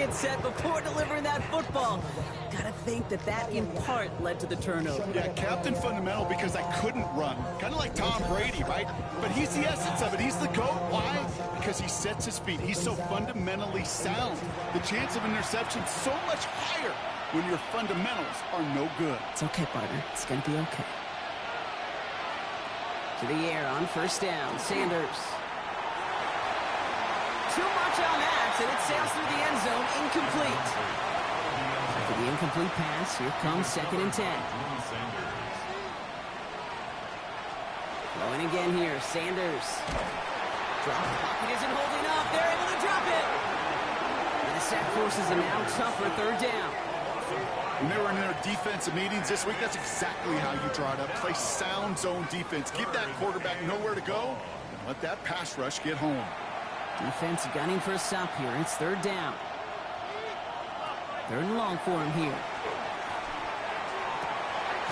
get set before delivering that football. Gotta think that in part led to the turnover. Yeah, captain fundamental because I couldn't run. Kind of like Tom Brady, right? But he's the essence of it. He's the GOAT. Why? Because he sets his feet. He's so fundamentally sound. The chance of interception so much higher when your fundamentals are no good. It's okay, partner. It's gonna be okay. To the air on first down. Sanders. Too much on that, and it sails through the end zone. Incomplete. After the incomplete pass, here comes 2nd and 10. Going again here. Sanders. Drop the pocket isn't holding up. They're able to drop it. And the sack forces a now tougher 3rd down. When they were in their defensive meetings this week, that's exactly how you draw it up. Play sound zone defense. Give that quarterback nowhere to go, and let that pass rush get home. Defense gunning for a stop here. It's 3rd down. 3rd and long for him here.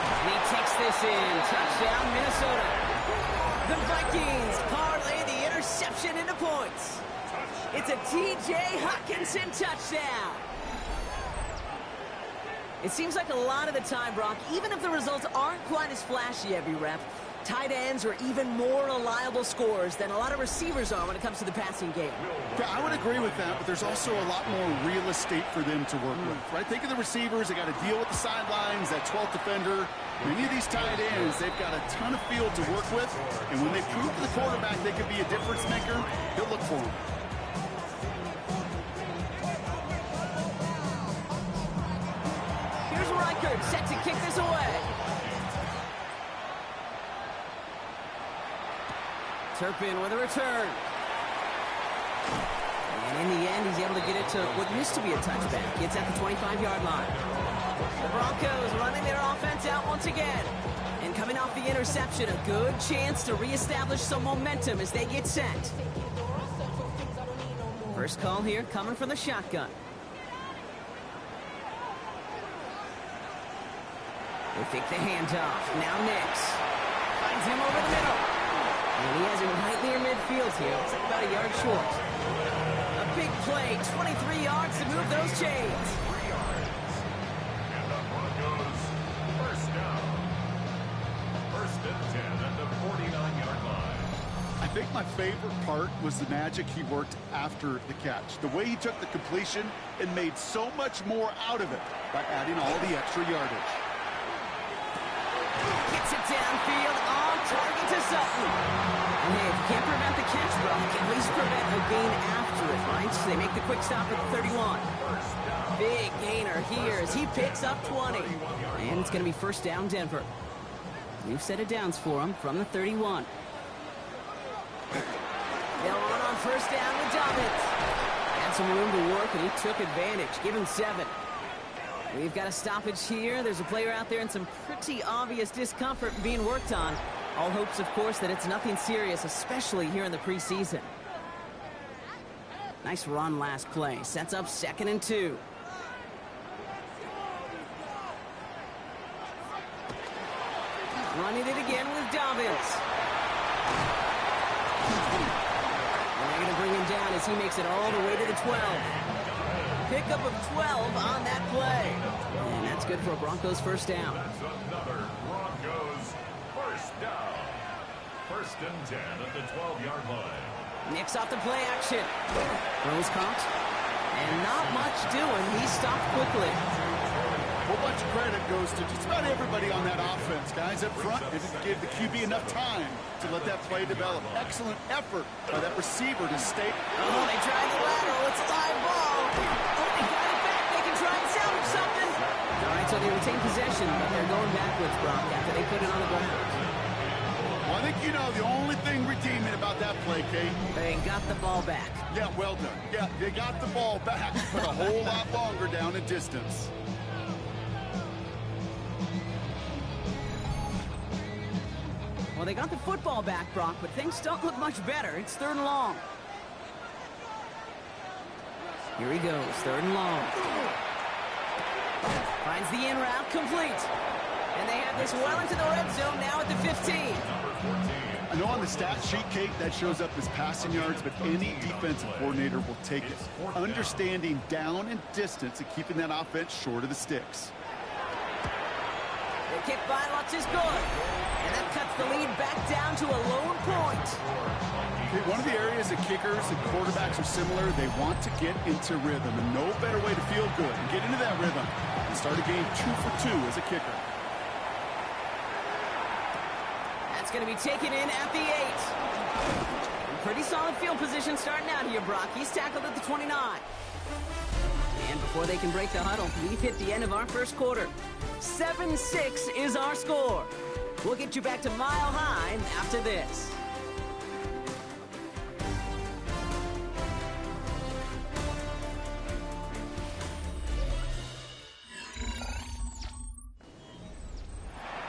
And he takes this in. Touchdown, Minnesota. The Vikings parlay the interception into points. It's a T.J. Hockenson touchdown. It seems like a lot of the time, Brock, even if the results aren't quite as flashy every rep, tight ends are even more reliable scorers than a lot of receivers are when it comes to the passing game. Yeah, I would agree with that, but there's also a lot more real estate for them to work with, right? Think of the receivers. They got to deal with the sidelines, that 12th defender. Many of these tight ends, they've got a ton of field to work with, and when they prove to the quarterback they could be a difference maker, he'll look for them. Here's Reichert, set to kick this away. Turpin with a return. And in the end, he's able to get it to what used to be a touchback. It's at the 25-yard line. The Broncos running their offense out once again. And coming off the interception, a good chance to reestablish some momentum as they get set. First call here coming from the shotgun. They take the handoff. Now Nix finds him over the middle. And he has it right near midfield here. It's like about a yard short. A big play, 23 yards to move those chains. And the Broncos first down. 1st and 10 at the 49-yard line. I think my favorite part was the magic he worked after the catch. The way he took the completion and made so much more out of it by adding all the extra yardage. Gets it downfield, on target to Sutton. And hey, if you can't prevent the catch, Brock, at least prevent a gain after it, right? So they make the quick stop at the 31. Big gainer here as he picks up 20. And it's going to be 1st down, Denver. New set of downs for him from the 31. They'll run on 1st down with Dobbins. Had some room to work, and he took advantage. Give him 7. We've got a stoppage here. There's a player out there in some pretty obvious discomfort being worked on. All hopes, of course, that it's nothing serious, especially here in the preseason. Nice run last play. Sets up 2nd and 2. Running it again with Dobbins. And they're going to bring him down as he makes it all the way to the 12. Pickup of 12 on that play. And that's good for a Broncos 1st down. That's another Broncos 1st down. 1st and 10 at the 12-yard line. Nix off the play action. Throws caught. And not much doing. He stopped quickly. A whole bunch of credit goes to just about everybody on that offense. Guys up front didn't give the QB enough time to let that play develop. Excellent effort by that receiver to stay. Oh, they tried the lateral. It's a live ball. Oh, they got it back. They can try and salvage something. All right, so they retain possession, but they're going backwards, Brock, after they put it on the ground. Well, I think you know the only thing redeeming about that play, Kate. They got the ball back. Yeah, well done. Yeah, they got the ball back, but a whole lot longer down in distance. Well, they got the football back, Brock, but things don't look much better. It's 3rd and long. Here he goes, 3rd and long. Finds the in route complete. And they have this well into the red zone now at the 15. Number 14. I know on the stat sheet, Kate, that shows up as passing yards, but any defensive coordinator will take it. Understanding down and distance and keeping that offense short of the sticks. The kick by Lutz is good. And that cuts the lead back down to a lone point. Okay, one of the areas that kickers and quarterbacks are similar, they want to get into rhythm. And no better way to feel good and get into that rhythm and start a game 2 for 2 as a kicker. That's going to be taken in at the 8. Pretty solid field position starting out here, Brock. He's tackled at the 29. And before they can break the huddle, we've hit the end of our first quarter. 7-6 is our score. We'll get you back to Mile High after this.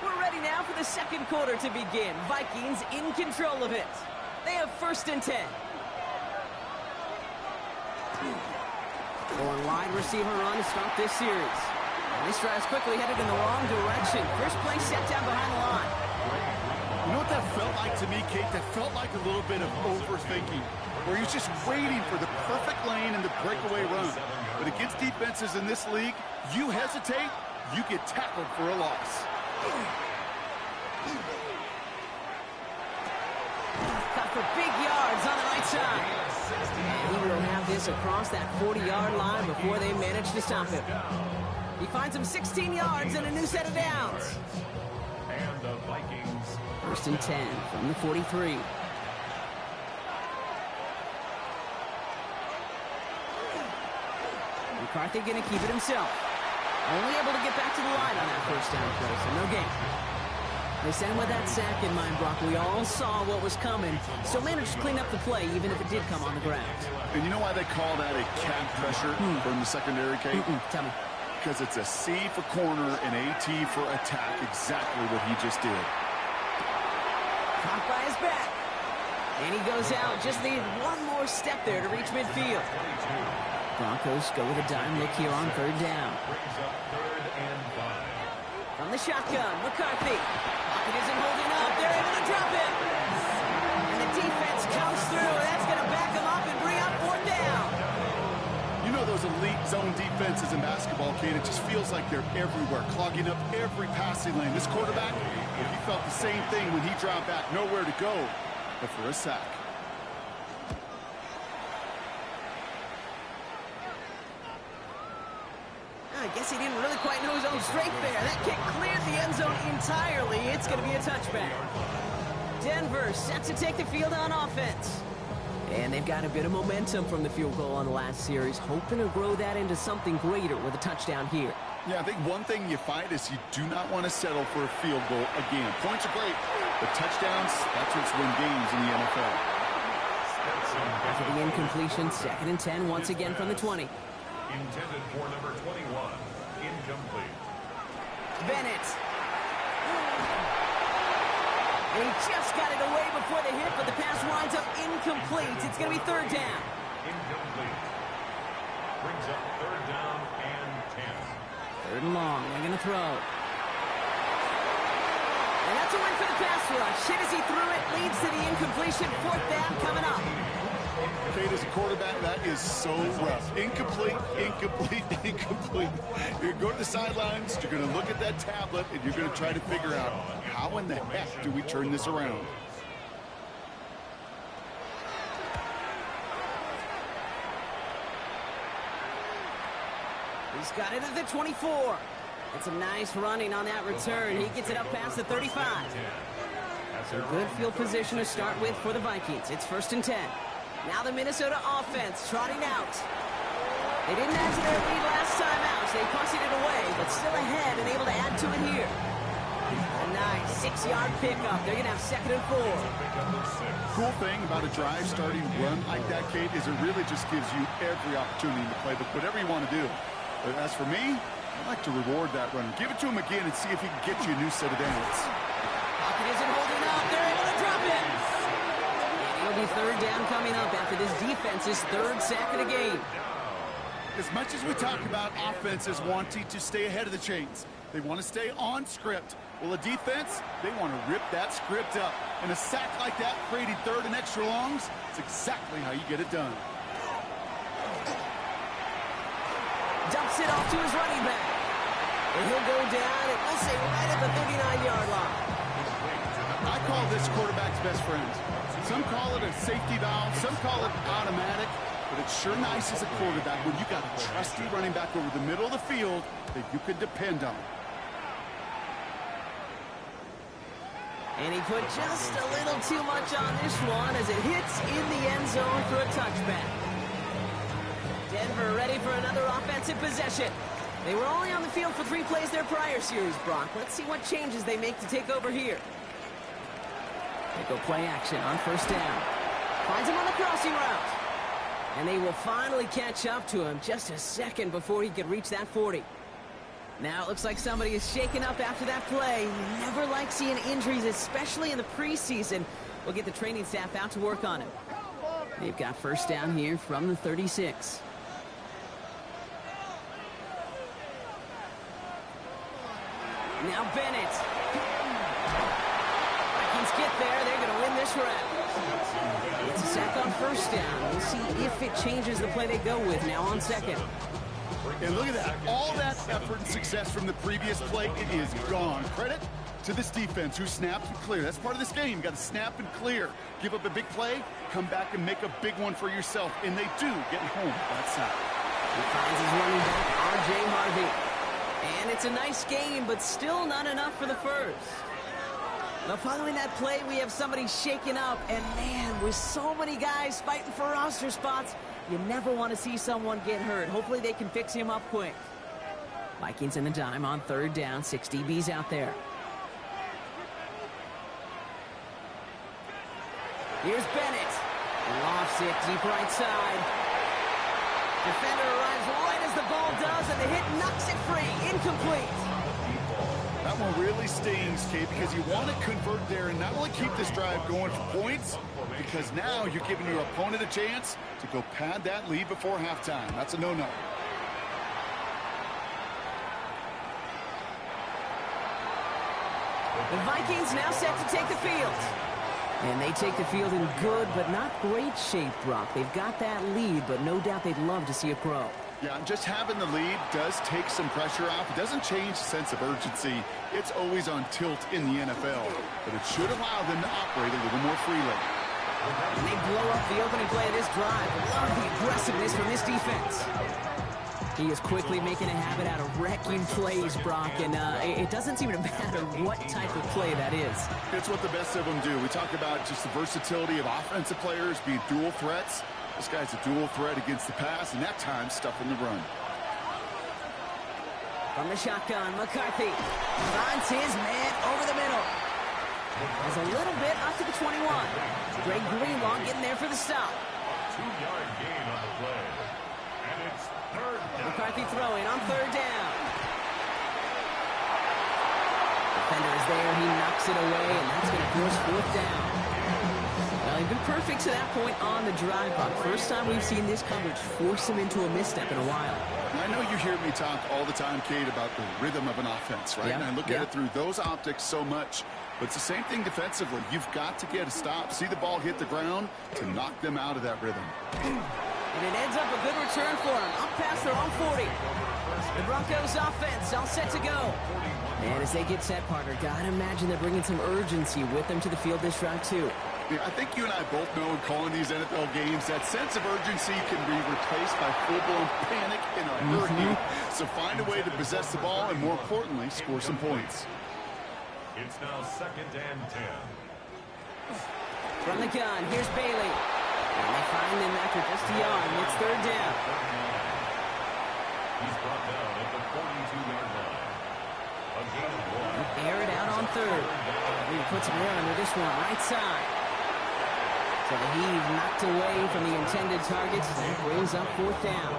We're ready now for the second quarter to begin. Vikings in control of it. They have 1st and 10. Going wide receiver run to start this series. And this drive's quickly headed in the wrong direction. First play set down behind the line. You know what that felt like to me, Kate? That felt like a little bit of overthinking, where he was just waiting for the perfect lane and the breakaway run. But against defenses in this league, you hesitate, you get tackled for a loss. Got for big yards on the right side. And he will have this across that 40-yard line before they manage to stop him. He finds him 16 yards and a new set of downs. And the Vikings. 1st and 10 from the 43. McCarthy going to keep it himself. Only able to get back to the line on that 1st down play, so no gain. They sent with that sack in mind, Brock. We all saw what was coming, so managed to clean up the play, even if it did come on the ground. And you know why they call that a cat pressure from the secondary, Kate? Tell me. Because it's a C for corner and AT for attack, exactly what he just did. Caught by his back. And he goes out. Just need one more step there to reach midfield. Broncos go with a dime look here on 3rd down. Brings up 3rd and 5. From the shotgun, McCarthy. Pocket isn't holding up. They're able to drop him. And the defense comes through. That's going to back him up and bring up 4th down. You know those elite zone defenses in basketball, Kate, it just feels like they're everywhere, clogging up every passing lane. This quarterback, he felt the same thing when he dropped back, nowhere to go but for a sack. I guess he didn't really quite know his own strength there. That kick cleared the end zone entirely. It's going to be a touchback. Denver set to take the field on offense. And they've got a bit of momentum from the field goal on the last series, hoping to grow that into something greater with a touchdown here. Yeah, I think one thing you find is you do not want to settle for a field goal again. Points are great, but touchdowns, that's what's win games in the NFL. After the incompletion, 2nd and 10 once again from the 20. Intended for number 21. Incomplete. Bennett. And he just got it away before the hit, but the pass winds up incomplete. It's going to be 3rd down. Incomplete. Brings up 3rd down and 10. 3rd and long. They're going to throw. And that's a win for the pass rush. Hit as he threw it, leads to the incompletion. 4th down coming up. Kate, as a quarterback, that is so rough. Incomplete, incomplete, incomplete. You're going to go to the sidelines, you're going to look at that tablet, and you're going to try to figure out how in the heck do we turn this around. He's got it at the 24. It's a nice running on that return. He gets it up past the 35. So good field position to start with for the Vikings. It's 1st and 10. Now the Minnesota offense trotting out. They didn't add to their lead last time out, so they punted it away, but still ahead and able to add to it here. A nice 6-yard pickup. They're going to have 2nd and 4. Cool thing about a drive starting run like that, Kate, is it really just gives you every opportunity to play whatever you want to do. But as for me, I'd like to reward that runner. Give it to him again and see if he can get you a new set of downs. Pocket isn't holding up. They're able to drop it. And it'll be 3rd down coming up after this defense's 3rd sack of the game. As much as we talk about offenses wanting to stay ahead of the chains, they want to stay on script. Well, the defense, they want to rip that script up. And a sack like that, creating third and extra longs, it's exactly how you get it done. Dumps it off to his running back. And he'll go down, and we'll say right at the 39-yard line. I call this quarterback's best friend. Some call it a safety valve, some call it automatic, but it's sure nice as a quarterback when you got a trusty running back over the middle of the field that you can depend on. And he put just a little too much on this one as it hits in the end zone for a touchback. Denver ready for another offensive possession. They were only on the field for 3 plays their prior series, Brock. Let's see what changes they make to take over here. They go play action on first down. Finds him on the crossing route. And they will finally catch up to him just a second before he could reach that 40. Now it looks like somebody is shaken up after that play. You never like seeing injuries, especially in the preseason. We'll get the training staff out to work on him. They've got first down here from the 36. Now Bennett. Vikings get there. They're going to win this round. It's a sack on first down. We'll see if it changes the play they go with now on second. And look at that. All that effort and success from the previous play, it is gone. Credit to this defense who snapped and clear. That's part of this game. You got to snap and clear. Give up a big play, come back and make a big one for yourself. And they do get home that sack. He finds his running back, R.J. Harvey. And it's a nice game, but still not enough for the first. Now, following that play, we have somebody shaken up. And, man, with so many guys fighting for roster spots, you never want to see someone get hurt. Hopefully they can fix him up quick. Vikings in the dime on third down. 6 DBs out there. Here's Bennett. Lofts it deep right side. Defender arrives right as the ball does, and the hit knocks it free. Incomplete. That one really stings, Kate, because you want to convert there and not only keep this drive going for points, because now you're giving your opponent a chance to go pad that lead before halftime. That's a no-no. The Vikings now set to take the field. And they take the field in good but not great shape, Brock. They've got that lead, but no doubt they'd love to see it grow. Yeah, just having the lead does take some pressure off. It doesn't change the sense of urgency. It's always on tilt in the NFL. But it should allow them to operate a little more freely. And they blow up the opening play of this drive. Love the aggressiveness from this defense. He is quickly making a habit out of wrecking plays, Brock, and it doesn't seem to matter what type of play that is. It's what the best of them do. We talk about just the versatility of offensive players being dual threats. This guy's a dual threat against the pass, and that time stuffing the run. From the shotgun, McCarthy finds his man over the middle. Has a little bit up to the 21. Greg Greenlaw getting there for the stop. 2-yard gain on the play. And it's third down. McCarthy throwing on third down. Defender is there. He knocks it away, and that's going to force fourth down. Well, he's been perfect to that point on the drive, Brock. First time we've seen this coverage force him into a misstep in a while. I know you hear me talk all the time, Kate, about the rhythm of an offense, right? Yep. And I look at it through those optics so much. But it's the same thing defensively. You've got to get a stop, see the ball hit the ground to knock them out of that rhythm. And it ends up a good return for him. Up past their own 40. The Broncos offense all set to go. And as they get set, partner, gotta imagine they're bringing some urgency with them to the field this drive, too. Yeah, I think you and I both know in calling these NFL games that sense of urgency can be replaced by full-blown panic in a hurry. So find a way to possess the ball and, more importantly, score some points. It's now 2nd and 10. From the gun, here's Bailey. And they find him after just a yard. It's third down. He's brought down at the 42-yard line. A gain of 1. Air it out on third. He puts him there under this one, right side. So the heave knocked away from the intended targets. That brings up fourth down.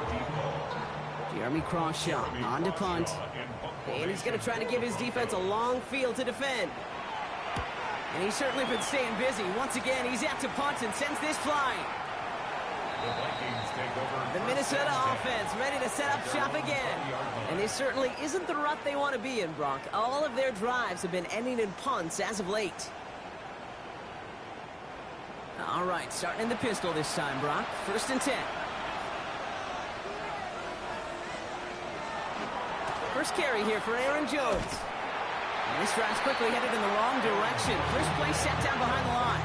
Jeremy Crawshaw on to punt. And he's going to try to give his defense a long field to defend. And he's certainly been staying busy. Once again, he's out to punt and sends this flying. The Vikings take over. The Minnesota offense ready to set up shop again. And this certainly isn't the rut they want to be in, Brock. All of their drives have been ending in punts as of late. All right, starting in the pistol this time, Brock. 1st and 10. First carry here for Aaron Jones. And this drive's quickly headed in the wrong direction. First play set down behind the line.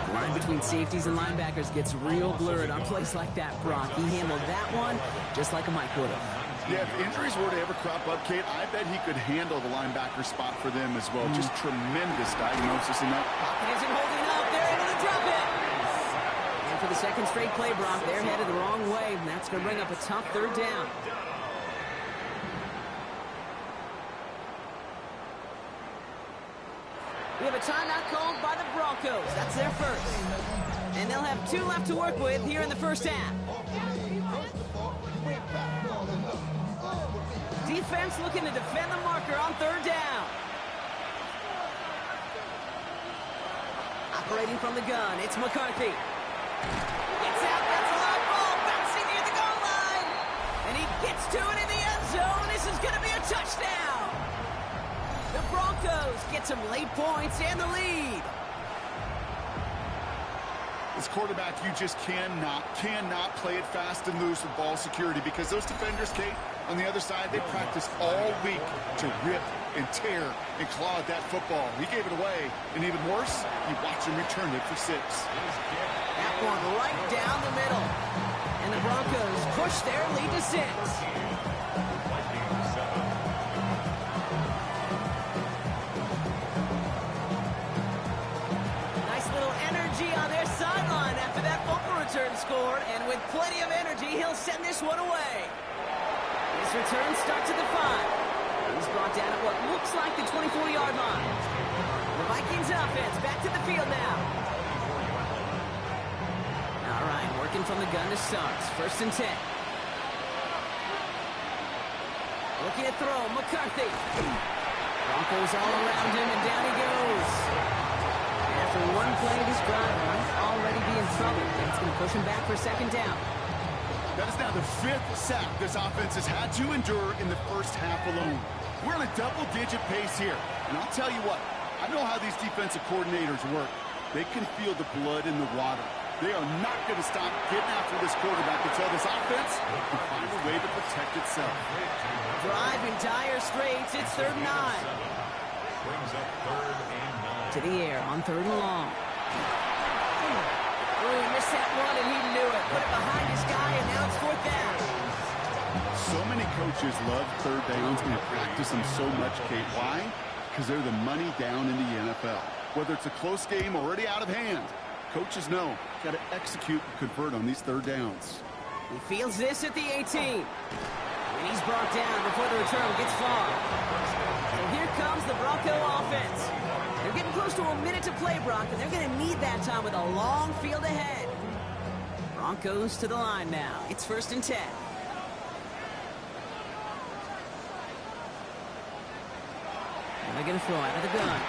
The line between safeties and linebackers gets real blurred on plays like that, Brock. He handled that one just like a Mike would have. Yeah, if injuries were to ever crop up, Kate, I bet he could handle the linebacker spot for them as well. Just tremendous diagnosis in that. Pocket isn't holding up. They're able to drop it. And for the second straight play, Brock, they're headed the wrong way, and that's going to bring up a tough 3rd down. We have a timeout called by the Broncos. That's their first. And they'll have 2 left to work with here in the first half. Defense looking to defend the marker on 3rd down. Operating from the gun, it's McCarthy. Gets out, that's a long ball, bouncing near the goal line. And he gets to it in the end zone. This is going to be a touchdown. The Broncos get some late points and the lead. As quarterback, you just cannot play it fast and loose with ball security because those defenders, Kate, on the other side, they practiced all week to rip and tear and claw at that football. He gave it away, and even worse, you watch him return it for 6. That one right down the middle. And the Broncos push their lead to 6. On their sideline after that fumble return scored, and with plenty of energy, he'll send this one away. This return starts at the 5. He's brought down at what looks like the 24-yard line. The Vikings offense back to the field now. All right, working from the gun to start. 1st and 10. Looking to throw, McCarthy. Broncos all around him, and down he goes. After one play of this drive, might already be in trouble. It's going to push him back for 2nd down. That is now the 5th sack this offense has had to endure in the first half alone. We're on a double-digit pace here. And I'll tell you what, I know how these defensive coordinators work. They can feel the blood in the water. They are not going to stop getting after this quarterback until this offense can find a way to protect itself. Drive in dire straits. It's 3rd and 9. Brings up 3rd and 9. To the air on 3rd and long. Oh, he missed that one, and he knew it. Put it behind his guy, and now it's 4th down. So many coaches love 3rd downs and practice them so much, Kate. Why? Because they're the money down in the NFL. Whether it's a close game already out of hand, coaches know got to execute and convert on these 3rd downs. He feels this at the 18. And he's brought down before the return gets far. So here comes the Bronco offense. They're getting close to a minute to play, Brock, and they're going to need that time with a long field ahead. Broncos to the line now. It's 1st and 10. And they're going to throw out of the gun.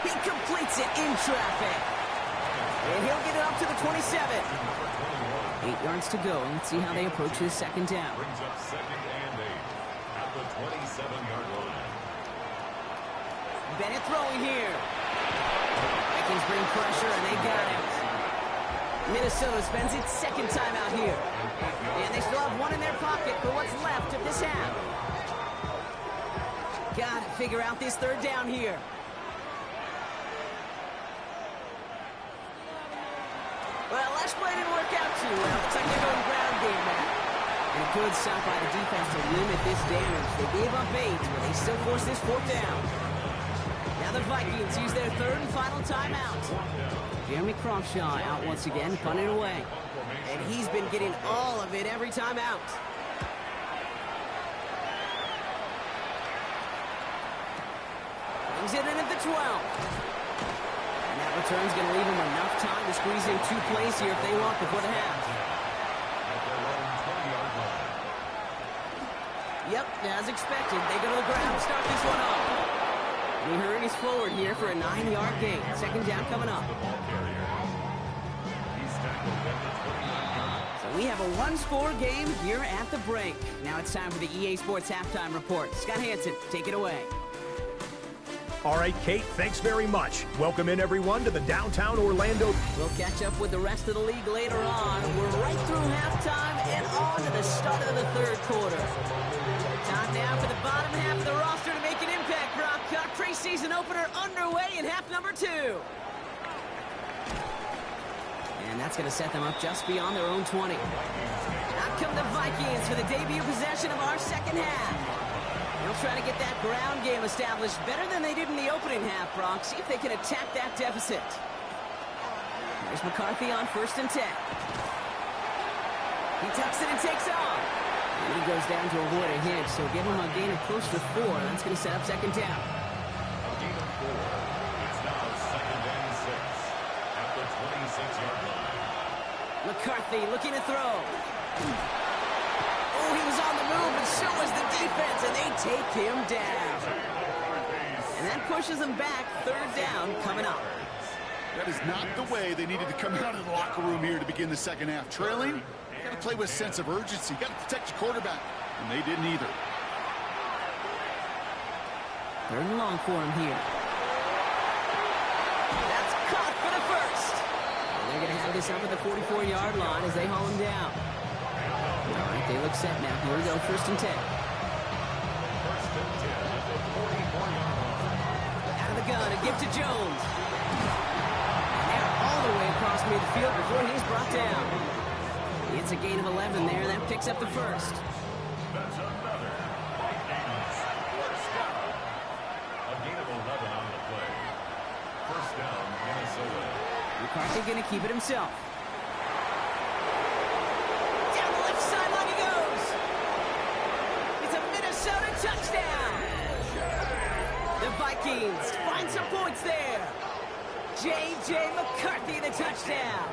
He completes it in traffic. And he'll get it up to the 27. 8 yards to go. Let's see how they approach this 2nd down. Brings up 2nd and 8 at the 27-yard line. Bennett throwing here. Vikings bring pressure, and they got it. Minnesota spends its 2nd time out here. And they still have one in their pocket for what's left of this half. Got to figure out this 3rd down here. Well, last play didn't work out too well. Looks like they're going ground game now. And a good stop by the defense to limit this damage. They gave up 8, but they still force this 4th down. Now the Vikings use their 3rd and final timeout. Jeremy Crawfshaw out once again, punting away. And he's been getting all of it every time out. Brings it in at the 12. And that return's going to leave them enough time to squeeze in 2 plays here if they want before the half. Yep, as expected, they go to the ground to start this one off. And he hurries forward here for a 9-yard gain. 2nd down coming up. He's tackled So we have a one-score game here at the break. Now it's time for the EA Sports Halftime Report. Scott Hansen, take it away. All right, Kate, thanks very much. Welcome in, everyone, to the downtown Orlando. We'll catch up with the rest of the league later on. We're right through halftime and on to the start of the third quarter. Time now for the bottom half of the roster to make an impact, Brock. Our preseason opener underway in half number 2. And that's going to set them up just beyond their own 20. Out come the Vikings for the debut possession of our second half. They'll try to get that ground game established better than they did in the opening half, Brock. See if they can attack that deficit. There's McCarthy on 1st and 10. He tucks it and takes off. And he goes down to avoid a hit, so give him a gain of close to 4. That's going to set up second down. A gain of 4. It's now 2nd and 6 at the 26-yard line. McCarthy looking to throw. Oh, he was on the move, but so was the defense, and they take him down. And that pushes them back. 3rd down coming up. That is not the way they needed to come out of the locker room here to begin the second half. Trailing, you got to play with a sense of urgency. You got to protect your quarterback, and they didn't either. 3rd and long for him here. That's caught for the first. And they're going to have this up at the 44-yard line as they haul him down. All right, they look set now. Here we go, 1st and 10. 1st and 10 at the 44-yard line. Out of the gun, a gift to Jones. And now all the way across midfield before he's brought down. It's a gain of 11 there. That picks up the first. That's another Vikings first down. A gain of 11 on the play. First down, Minnesota. McCarthy going to keep it himself. Down the left sideline he goes. It's a Minnesota touchdown. The Vikings find some points there. J.J. McCarthy, the touchdown.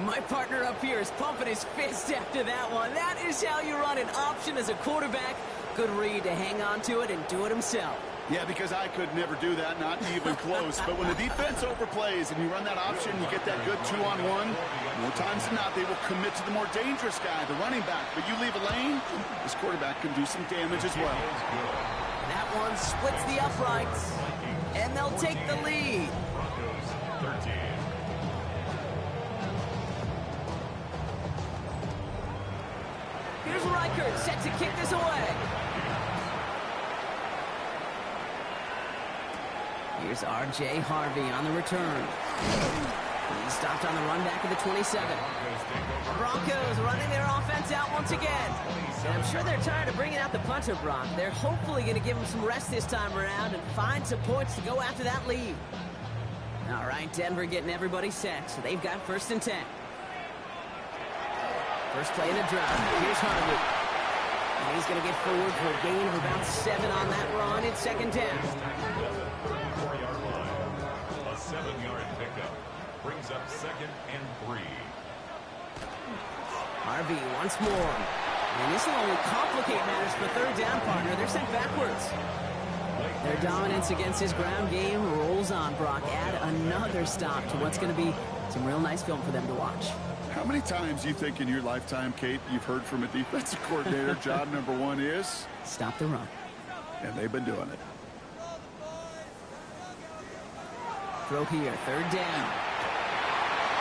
My partner up here is pumping his fist after that one. That is how you run an option as a quarterback. Good read to hang on to it and do it himself. Yeah, because I could never do that, not even close. But when the defense overplays and you run that option, you get that good 2-on-1, more times than not, they will commit to the more dangerous guy, the running back. But you leave a lane, this quarterback can do some damage as well. That one splits the uprights, and they'll take the lead. Broncos 13. Here's Reichert set to kick this away. Here's R.J. Harvey on the return. He's stopped on the run back at the 27. The Broncos running their offense out once again. And I'm sure they're tired of bringing out the punter, Brock. They're hopefully going to give him some rest this time around and find some points to go after that lead. All right, Denver getting everybody set. So they've got 1st and 10. First play in the drive. Here's Harvey. And he's going to get forward for a gain of about 7 on that run. It's 2nd down. 4-yard line. A 7-yard pickup brings up 2nd and 3. Harvey once more. And this will only complicate matters for 3rd down, partner. They're sent backwards. Their dominance against his ground game rolls on, Brock. Add another stop to what's going to be some real nice film for them to watch. How many times do you think in your lifetime, Kate, you've heard from a defensive coordinator, job number 1 is? Stop the run. And they've been doing it. Throw here, 3rd down.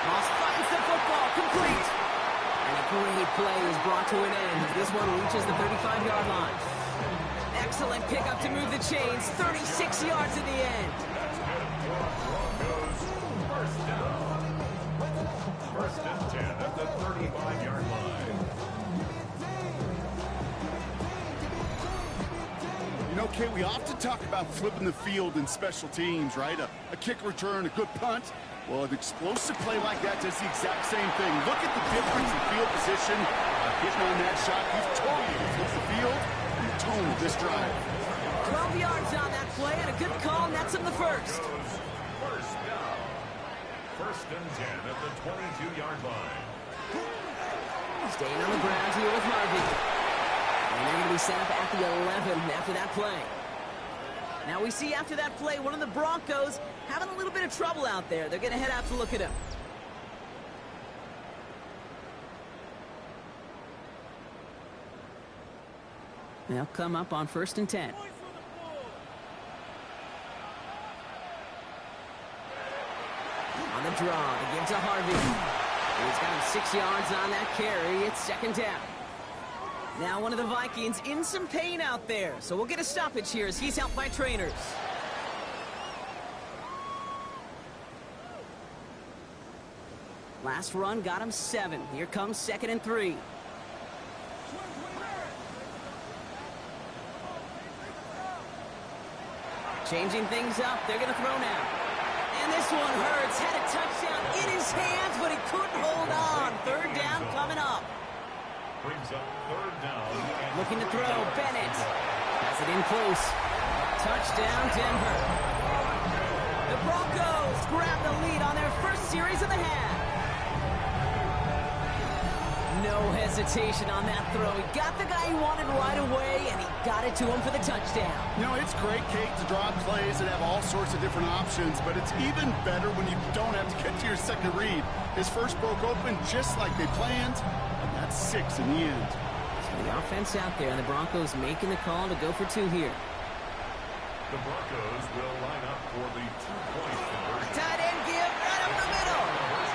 Moss finds the football, complete. And a great play is brought to an end as this one reaches the 35-yard line. Excellent pickup to move the chains, 36 yards in the end. Broncos first down. 1st and 10 at the 35-yard line. You know, Kate, we often talk about flipping the field in special teams, right? A kick return, a good punt. Well, an explosive play like that does the exact same thing. Look at the difference in field position. Hitting on that shot, you've totally flipped the field and the tone of this drive. 12 yards on that play and a good call, and that's him the first. First down. 1st and 10 at the 22-yard line. Staying on the ground here with Harvey. And they're going to be set up at the 11 after that play. Now we see after that play, one of the Broncos having a little bit of trouble out there. They're going to head out to look at him. They'll come up on 1st and 10. On the draw, they give to Harvey. He's got him 6 yards on that carry. It's 2nd down. Now one of the Vikings in some pain out there. So we'll get a stoppage here as he's helped by trainers. Last run got him 7. Here comes 2nd and 3. Changing things up. They're going to throw now. And this one hurts. Had a touchdown in his hands, but he couldn't hold on. 3rd down coming up. Brings up 3rd down. Looking to throw. Bennett has it in close. Touchdown, Denver. The Broncos grab the lead on their first series of the half. No hesitation on that throw. He got the guy he wanted right away, and he got it to him for the touchdown. You know, it's great, Kate, to draw plays and have all sorts of different options, but it's even better when you don't have to get to your second read. His first broke open just like they planned, and that's 6 in the end. So the offense out there, and the Broncos making the call to go for 2 here. The Broncos will line up for the 2-point conversion. Tight end give right up the middle.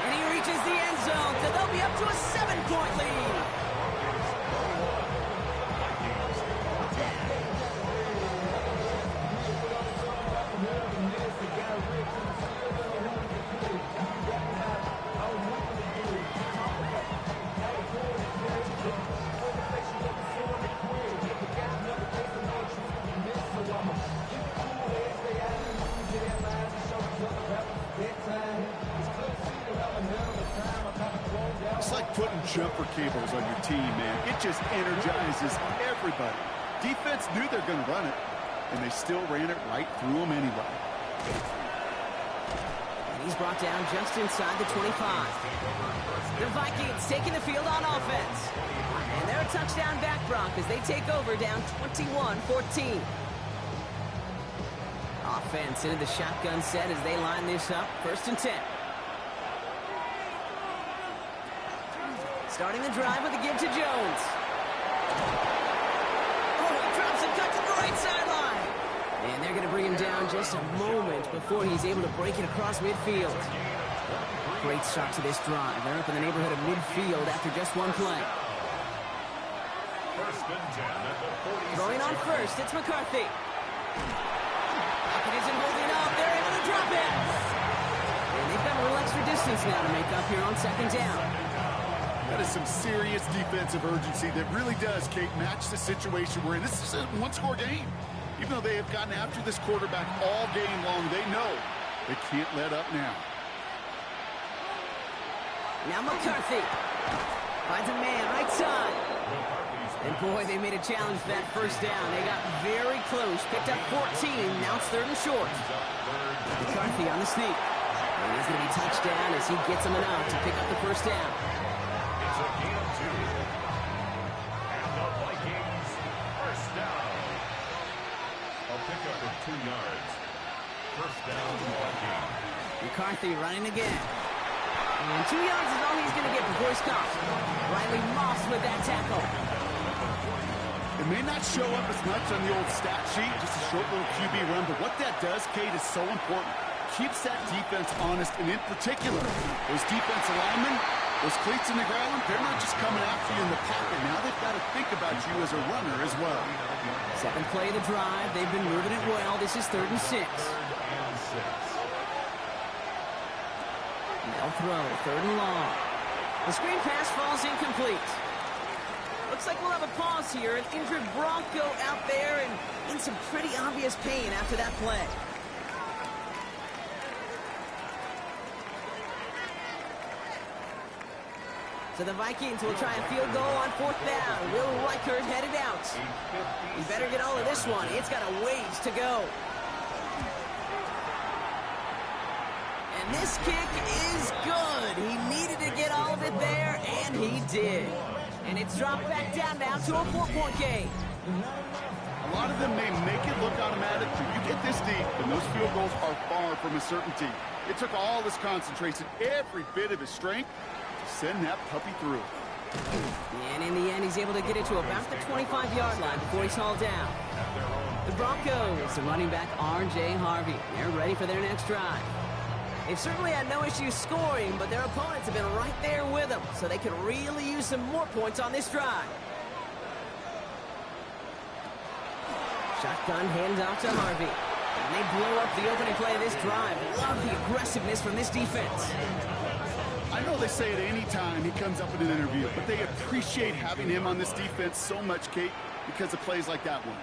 And he reaches the end zone, so they'll be up to a 7-point lead. It's like putting jumper cables on your team, man. It just energizes everybody. Defense knew they're going to run it, and they still ran it right through them anyway. And he's brought down just inside the 25. The Vikings taking the field on offense. And they're a touchdown back, Broncos. They take over down 21-14. Offense into the shotgun set as they line this up. 1st and 10. Starting the drive with a give to Jones. Oh, he drops it, cut to the right sideline. And they're going to bring him down just a moment before he's able to break it across midfield. Great start to this drive. They're up in the neighborhood of midfield after just one play. 1st and 10 at the 46. Throwing on 1st, it's McCarthy. Pocket isn't holding up. They're able to drop it. And they've got a little extra distance now to make up here on 2nd down. That is some serious defensive urgency that really does, Kate, match the situation we're in. This is a one-score game. Even though they have gotten after this quarterback all game long, they know they can't let up now. Now McCarthy finds a man right side. And boy, they made a challenge for that 1st down. They got very close, picked up 14. Now it's 3rd and short. McCarthy on the sneak. And he's going to be touched down as he gets him enough to pick up the 1st down. It's a gain of 2. And the Vikings, 1st down. A pickup of 2 yards. 1st down, Vikings. McCarthy running again. And 2 yards is all he's going to get before he's caught. Riley Moss with that tackle. It may not show up as much on the old stat sheet, just a short little QB run, but what that does, Kate, is so important. Keeps that defense honest, and in particular, those defensive linemen, those cleats in the ground, they're not just coming after you in the pocket. Now they've got to think about you as a runner as well. 2nd play of the drive. They've been moving it well. This is 3rd and 6. They'll throw. 3rd and long. The screen pass falls incomplete. Looks like we'll have a pause here. An injured Bronco out there and in some pretty obvious pain after that play. So the Vikings will try a field goal on 4th down. Will Reichert headed out. You better get all of this one. It's got a ways to go. And this kick is good. He needed to get all of it there, and he did. And it's dropped back down now to a 4-point game. A lot of them may make it look automatic, but you get this deep, and those field goals are far from a certainty. It took all his concentration, every bit of his strength, to send that puppy through. And in the end, he's able to get it to about the 25-yard line before he's hauled down. The Broncos, the running back R.J. Harvey. They're ready for their next drive. They've certainly had no issues scoring, but their opponents have been right there with them, so they could really use some more points on this drive. Shotgun handoff to Harvey. And they blow up the opening play of this drive. Love the aggressiveness from this defense. I know they say it any time he comes up in an interview, but they appreciate having him on this defense so much, Kate, because of plays like that one.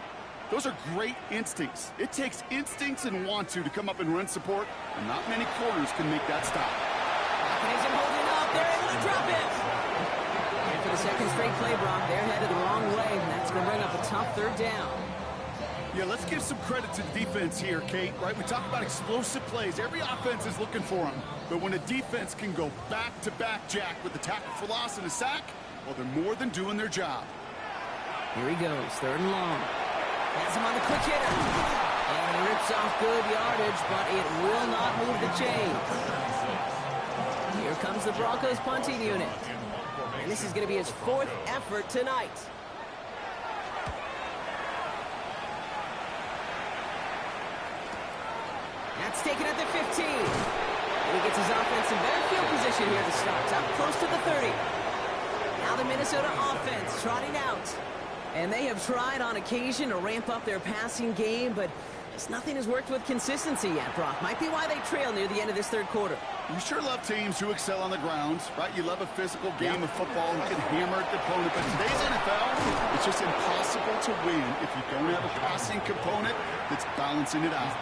Those are great instincts. It takes instincts and want to come up and run support, and not many corners can make that stop. Mechanism holding up. They're able to drop it. And for the second straight play, Brock, they're headed the wrong way, and that's going to bring up a tough third down. Yeah, let's give some credit to the defense here, Kate, right? We talk about explosive plays. Every offense is looking for them. But when a defense can go back-to-back, Jack, with a tackle for loss and a sack, well, they're more than doing their job. Here he goes, third and long. Has him on the quick hitter. And he rips off good yardage, but it will not move the chains. Here comes the Broncos punting unit. And this is going to be his fourth effort tonight. That's taken at the 15. And he gets his offense in better field position here to start. Up close to the 30. Now the Minnesota offense trotting out. And they have tried on occasion to ramp up their passing game, but just nothing has worked with consistency yet, Brock. Might be why they trail near the end of this third quarter. You sure love teams who excel on the ground, right? You love a physical game of football who can hammer at the opponent. But today's NFL, it's just impossible to win if you don't have a passing component that's balancing it out.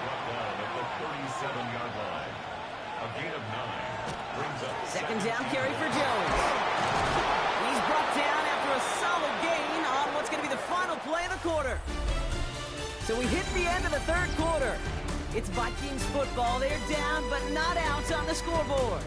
37-yard line. A gain of 9 brings up Second down carry for Jones. He's brought down after a solid gain on what's going to be the final play of the quarter. So we hit the end of the third quarter. It's Vikings football. They're down, but not out on the scoreboard.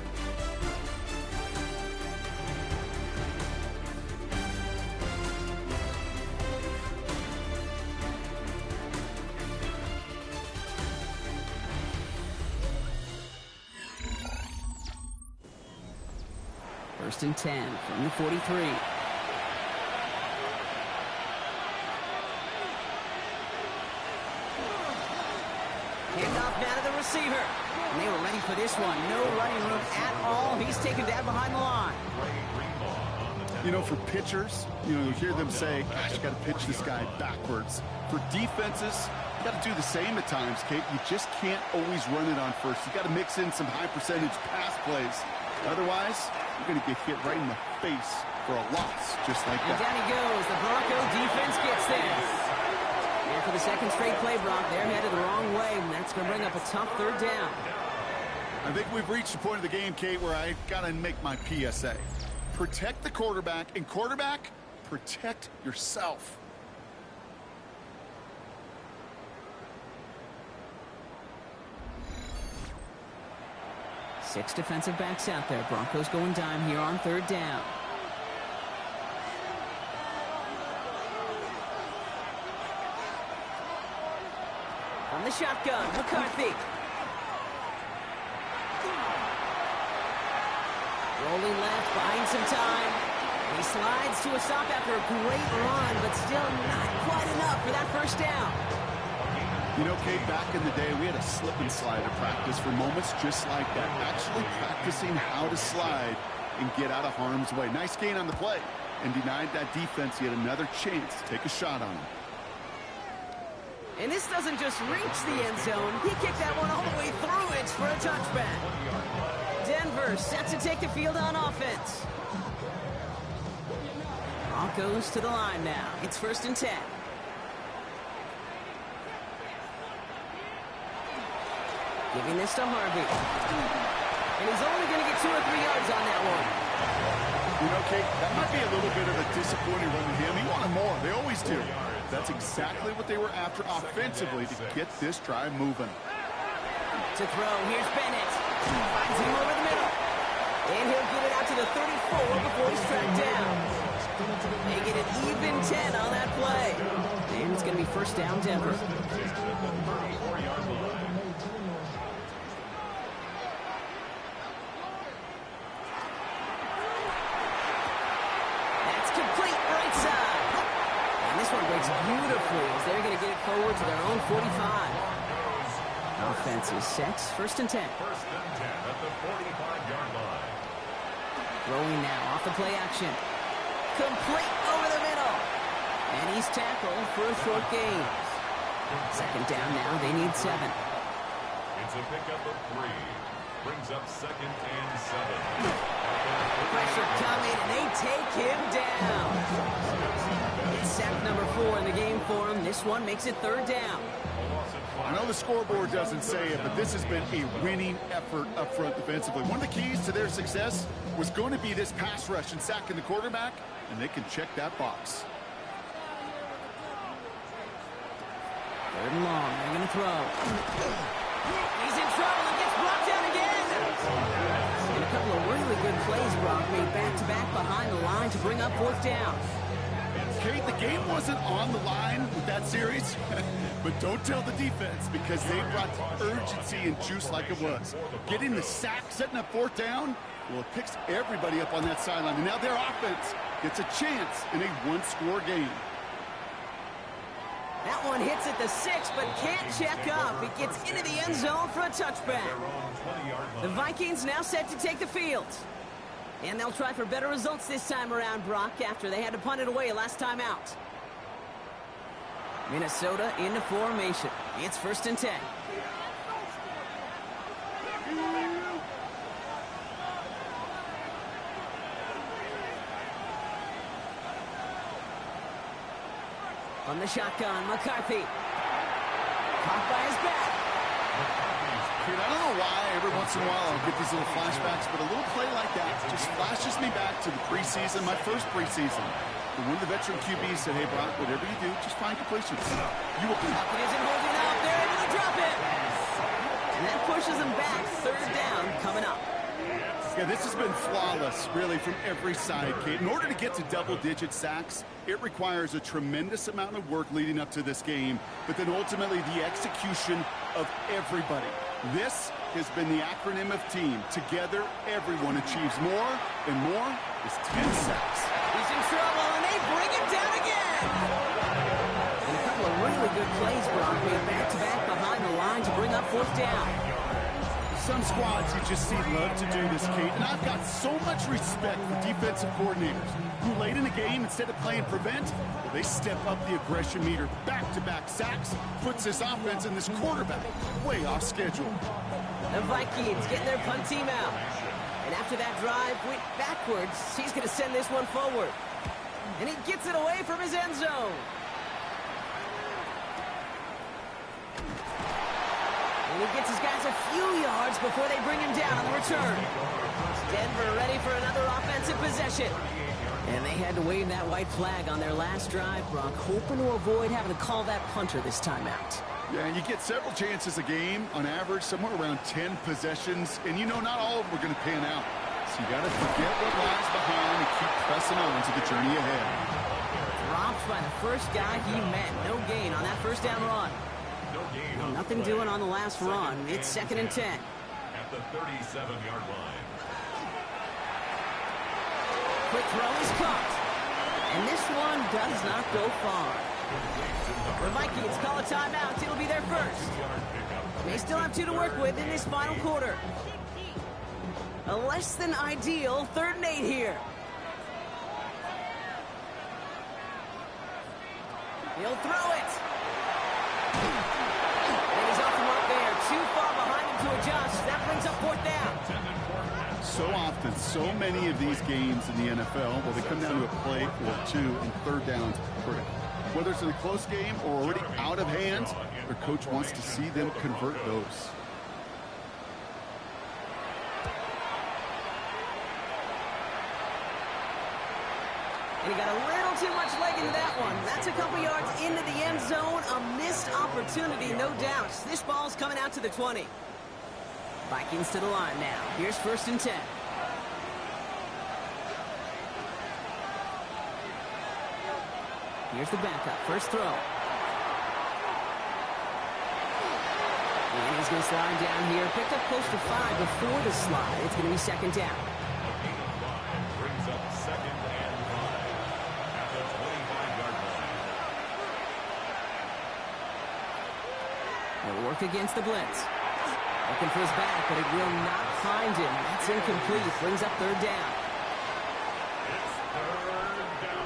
First and 10 from the 43. Handoff now to the receiver. And they were ready for this one. No running room at all. He's taken down behind the line. You know, for pitchers, you hear them say, gosh, you got to pitch this guy backwards. For defenses, you got to do the same at times, Kate. You just can't always run it on first. You got to mix in some high percentage pass plays. Otherwise, you're going to get hit right in the face for a loss, just like that. And down he goes. The Bronco defense gets there. And for the second straight play, Brock, they're headed the wrong way, and that's going to bring up a tough third down. I think we've reached the point of the game, Kate, where I got to make my PSA. Protect the quarterback, and quarterback, protect yourself. Six defensive backs out there. Broncos going dime here on third down. From the shotgun, McCarthy. Rolling left, buying some time. He slides to a stop after a great run, but still not quite enough for that first down. You know, Kate, back in the day, we had a slip and slide at practice for moments just like that. Actually practicing how to slide and get out of harm's way. Nice gain on the play, and denied that defense yet another chance to take a shot on him. And this doesn't just reach the end zone. He kicked that one all the way through it for a touchback. Denver set to take the field on offense. Broncos to the line now. It's first and 10. Giving this to Harvey. And he's only going to get 2 or 3 yards on that one. You know, Kate, that might be a little bit of a disappointing run to him. He wanted more. They always do. That's exactly what they were after offensively to get this drive moving. To throw, here's Bennett. Finds him over the middle. And he'll get it out to the 34 before he's tracked down. They get an even 10 on that play. And it's going to going to be first down, Denver. At the 34-yard line. That's complete right side. And this one breaks beautifully as they're going to get it forward to their own 45. Offense is set. First and 10. First and 10 at the 45-yard line. Throwing now off the play action. Complete over the middle. And he's tackled for a short gain. Second down now. They need 7. It's a pickup of 3. Brings up second and 7. Pressure coming, and they take him down. It's sack number 4 in the game for him. This one makes it third down. I know the scoreboard doesn't say it, but this has been a winning effort up front defensively. One of the keys to their success was going to be this pass rush and sacking the quarterback, and they can check that box. Third and long. They're going to throw. He's in trouble and gets brought down again. And a couple of really good plays, Brock, made back-to-back behind the line to bring up fourth down. Kate, the game wasn't on the line with that series, but don't tell the defense because they brought the urgency and juice like it was. Getting the sack, setting up fourth down, well, it picks everybody up on that sideline. And now their offense gets a chance in a one-score game. That one hits at the 6, but can't check up. It gets into the end zone for a touchback. The Vikings now set to take the field. And they'll try for better results this time around, Brock, after they had to punt it away last time out. Minnesota into formation. It's first and 10. From the shotgun, McCarthy. Caught by his back. Dude, I don't know why every once in a while I'll get these little flashbacks, but a little play like that just flashes me back to the preseason, my first preseason. And one of the veteran QBs said, hey, Brock, whatever you do, just find completions. You will be. Pocket isn't holding up. They're able to drop it. And that pushes them back. Third down coming up. Yeah, this has been flawless, really, from every side, Kate. In order to get to double-digit sacks, it requires a tremendous amount of work leading up to this game, but then ultimately the execution of everybody. This has been the acronym of team. Together, everyone achieves more, and more is 10 sacks. He's in trouble, and they bring him down again. And a couple of really good plays, Brock, made back-to-back behind the line to bring up fourth down. Some squads you just see love to do this, Kate, and I've got so much respect for defensive coordinators who late in the game, instead of playing prevent, well, they step up the aggression meter. Back-to-back sacks puts this offense and this quarterback way off schedule. The Vikings getting their punt team out. And after that drive went backwards, he's going to send this one forward. And he gets it away from his end zone. And he gets his guys a few yards before they bring him down on the return. Denver ready for another offensive possession. And they had to wave that white flag on their last drive, Brock, hoping to avoid having to call that punter this time out. Yeah, you get several chances a game, on average, somewhere around 10 possessions, and you know not all of them are going to pan out. So you got to forget what lies behind and keep pressing on to the journey ahead. Dropped by the first guy he met. No gain on that first down run. Nothing doing on the last run. It's second and 10. At the 37-yard line. Quick throw is caught. And this one does not go far. The Vikings call a timeout. It'll be their first. They still have 2 to work with in this final quarter. A less than ideal 3rd and 8 here. He'll throw it. And he's off the mark there. Too far behind him to adjust. That brings up fourth down. So often, so many of these games in the NFL, well, they come down to a play or 2 and third downs critical. Whether it's in a close game or already out of hand, their coach wants to see them convert those. And he got a little too much leg into that one. That's a couple yards into the end zone. A missed opportunity, no doubt. This ball's coming out to the 20. Vikings to the line now. Here's first and 10. Here's the backup. First throw. And he's going to slide down here. Picked up close to 5 before the slide. It's going to be second down. A gain of 5 brings up second and 5 at the 25-yard line. They'll work against the blitz. Looking for his back, but it will not find him. That's incomplete. Brings up third down. It's third down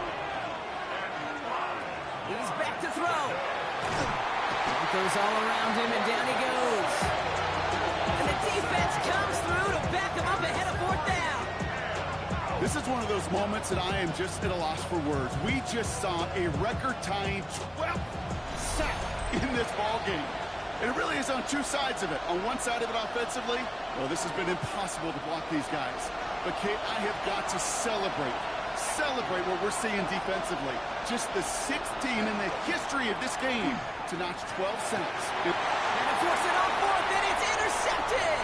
and 5. He's back to throw. Broncos all around him, and down he goes. And the defense comes through to back him up ahead of fourth down. This is one of those moments that I am just at a loss for words. We just saw a record-tying 12th sack in this ball game. And it really is on two sides of it. On one side of it offensively, well, this has been impossible to block these guys. But, Kate, I have got to celebrate what we're seeing defensively. Just the 6th team in the history of this game to notch 12 sacks. And to force it on fourth, and it's intercepted.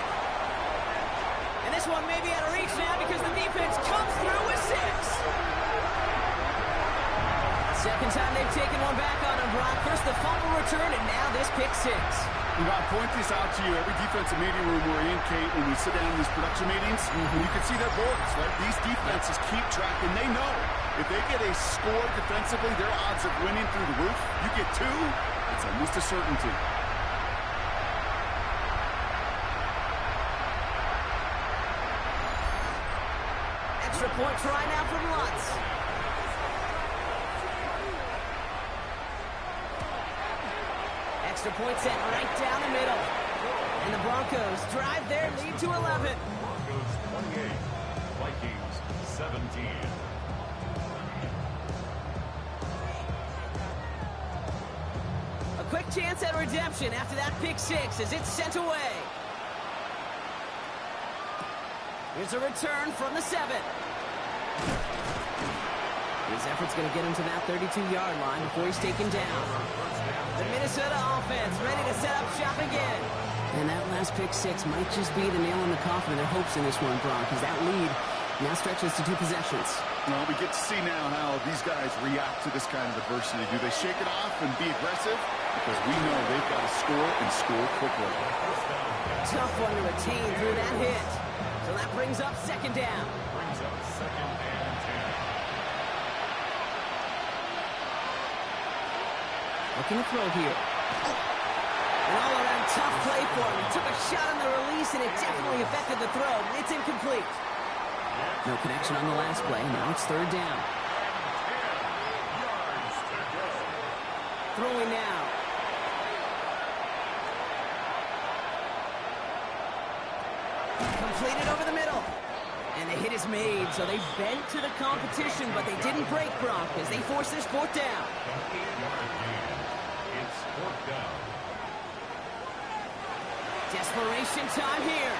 And this one may be out of reach now because the defense comes through with 6. Second time they've taken one back on him, Brock. First the fumble return, and now this pick 6. I point this out to you every defensive meeting room we're in, Kate, when we sit down in these production meetings, and you can see their boards, right? These defenses keep track, and they know if they get a score defensively, their odds of winning through the roof. You get 2, it's almost a certainty. Extra point try now from Lutz. Extra point set right down the middle. And the Broncos drive their lead to 11. Broncos 28, Vikings 17. A quick chance at redemption after that pick 6 as it's sent away. Here's a return from the 7. His effort's going to get him to that 32-yard line before he's taken down. The Minnesota offense ready to set up shop again. And that last pick 6 might just be the nail in the coffin of their hopes in this one, Brock, because that lead now stretches to 2 possessions. Well, we get to see now how these guys react to this kind of adversity. Do they shake it off and be aggressive? Because we know they've got to score and score quickly. Tough one to retain through that hit. So that brings up second down. Brings up second and 10. Looking to throw here. An all-around tough play for him. He took a shot on the release, and it definitely affected the throw. It's incomplete. No connection on the last play. Now it's third down. 10 yards to go. Throwing now. Completed over the middle. And the hit is made, so they bent to the competition, but they didn't break, Brock, as they force this fourth down. An 8-yard gain. It's fourth down. Desperation time here.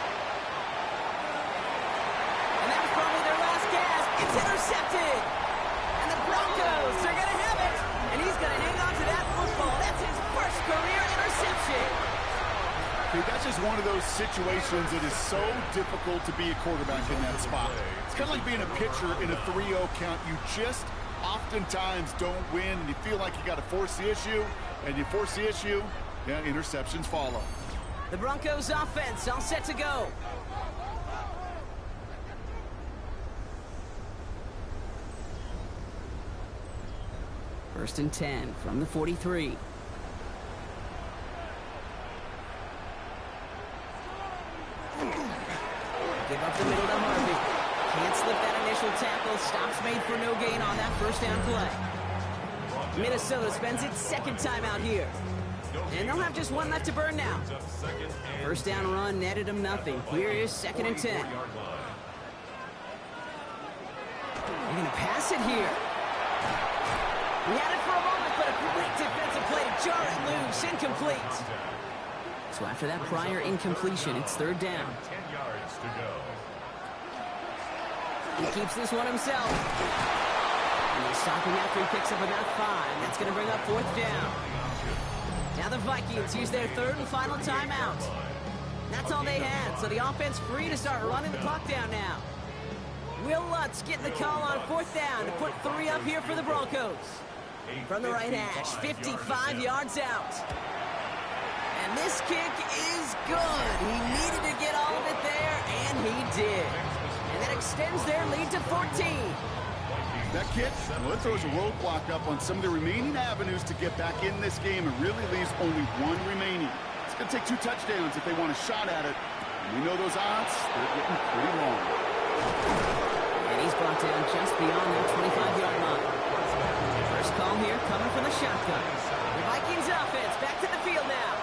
And that was probably their last gasp. It's intercepted. And the Broncos are going to have it. And he's going to hang on to that football. That's his first career interception. That's just one of those situations that is so difficult to be a quarterback in that spot. It's kind of like being a pitcher in a 3-0 count. You just oftentimes don't win, and you feel like you got to force the issue, and you force the issue, yeah, interceptions follow. The Broncos offense all set to go. First and 10 from the 43. Give up the middle to Harvey. Can't slip that initial tackle. Stops made for no gain on that first down play. Minnesota spends its second time out here. And they'll have just one left to burn now. First down run netted them nothing. Here is second and 10. They're going to pass it here. He had it for a moment, but a great defensive play to jar it loose. Incomplete. So after that prior incompletion, it's third down. 10 yards to go. He keeps this one himself. And he's stopping after he picks up about 5. That's going to bring up fourth down. Now the Vikings use their third and final timeout. That's all they had, so the offense free to start running the clock down now. Will Lutz getting the call on fourth down to put 3 up here for the Broncos. From the right hash, 55 yards out. And this kick is good. He needed to get all of it there, and he did. And that extends their lead to 14. That kick, well, it throws a roadblock up on some of the remaining avenues to get back in this game and really leaves only one remaining. It's going to take 2 touchdowns if they want a shot at it. And we know those odds, they're getting pretty long. And he's brought down just beyond that 25-yard line. First call here coming from the shotgun. The Vikings offense back to the field now.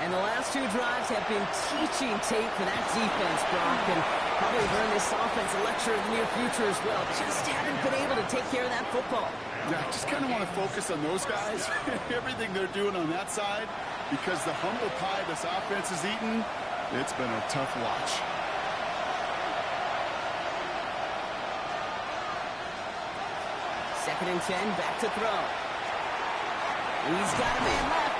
And the last 2 drives have been teaching tape for that defense, Brock, and probably learn this offense a lecture in the near future as well. Just haven't been able to take care of that football. Yeah, I just kind of want to focus on those guys, everything they're doing on that side, because the humble pie this offense has eaten, it's been a tough watch. Second and 10, back to throw. He's got a man left.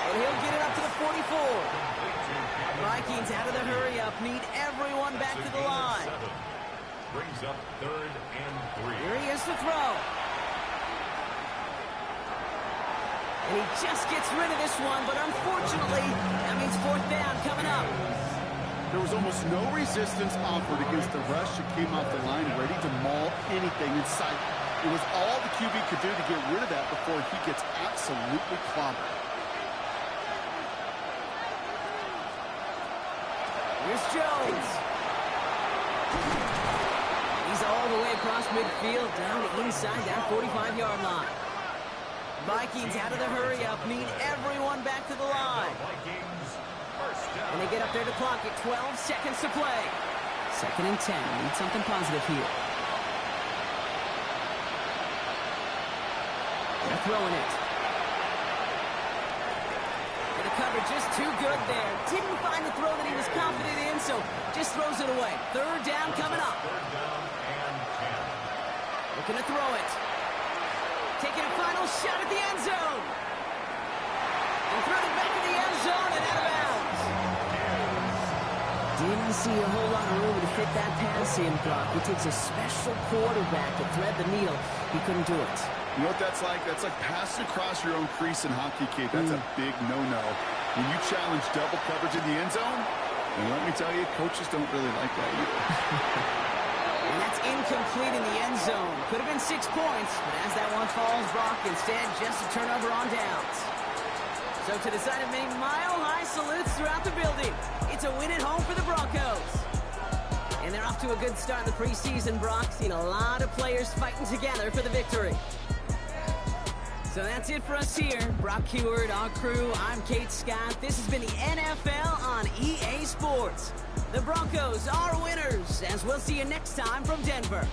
And he'll get it up to the 44. Vikings out of the hurry-up need everyone back to the line. Brings up 3rd and 3. Here he is to throw. And he just gets rid of this one, but unfortunately, that means 4th down coming up. There was almost no resistance offered against the rush that came off the line ready to maul anything in sight. It was all the QB could do to get rid of that before he gets absolutely clobbered. Here's Jones. He's all the way across midfield, down inside that 45-yard line. Vikings out of the hurry-up, need everyone back to the line. And they get up there to clock at 12 seconds to play. 2nd and 10, need something positive here. They're throwing it. And the coverage just too good there. Didn't find the throw that he was confident in, so just throws it away. 3rd down coming up. 3rd down and 10. Looking to throw it. Taking a final shot at the end zone. And through the back of the end zone and out of bounds. Didn't see a whole lot of room to fit that pass in, Brock. It takes a special quarterback to thread the needle. He couldn't do it. You know what that's like? That's like passing across your own crease in hockey, Kate. That's a big no-no. When you challenge double coverage in the end zone, and let me tell you, coaches don't really like that either. And that's incomplete in the end zone. Could have been 6 points, but as that one falls, Brock, instead just a turnover on downs. So to the side of many mile-high salutes throughout the building, it's a win at home for the Broncos. And they're off to a good start in the preseason, Brock. Seen a lot of players fighting together for the victory. So that's it for us here. Brock Heward, our crew, I'm Kate Scott. This has been the NFL on EA Sports. The Broncos are winners, as we'll see you next time from Denver.